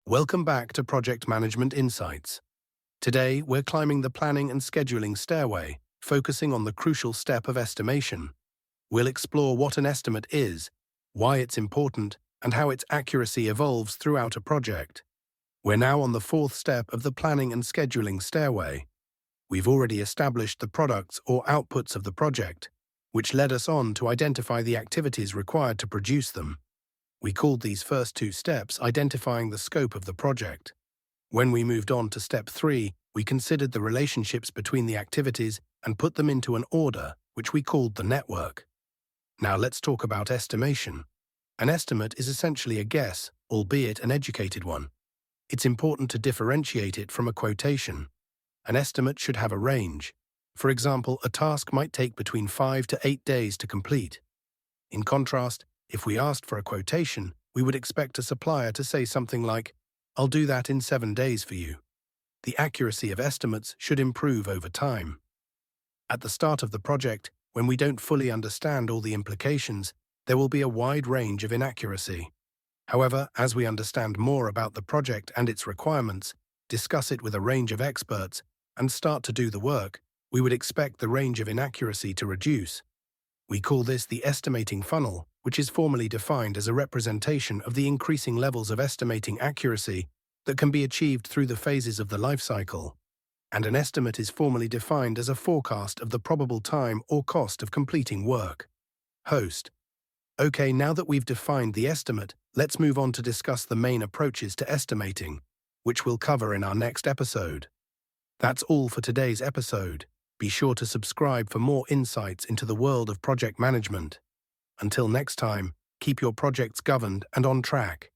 Welcome back to Project Management Insights. Today, we're climbing the planning and scheduling stairway, focusing on the crucial step of estimation. We'll explore what an estimate is, why it's important, and how its accuracy evolves throughout a project. We're now on the fourth step of the planning and scheduling stairway. We've already established the products or outputs of the project, which led us on to identify the activities required to produce them. We called these first two steps identifying the scope of the project. When we moved on to step 3, we considered the relationships between the activities and put them into an order, which we called the network. Now let's talk about estimation. An estimate is essentially a guess, albeit an educated one. It's important to differentiate it from a quotation. An estimate should have a range. For example, a task might take between 5 to 8 days to complete. In contrast, if we asked for a quotation, we would expect a supplier to say something like, "I'll do that in 7 days for you." The accuracy of estimates should improve over time. At the start of the project, when we don't fully understand all the implications, there will be a wide range of inaccuracy. However, as we understand more about the project and its requirements, discuss it with a range of experts, and start to do the work, we would expect the range of inaccuracy to reduce. We call this the estimating funnel, which is formally defined as a representation of the increasing levels of estimating accuracy that can be achieved through the phases of the life cycle. And an estimate is formally defined as a forecast of the probable time or cost of completing work. Host. Okay, now that we've defined the estimate, let's move on to discuss the main approaches to estimating, which we'll cover in our next episode. That's all for today's episode. Be sure to subscribe for more insights into the world of project management. Until next time, keep your projects governed and on track.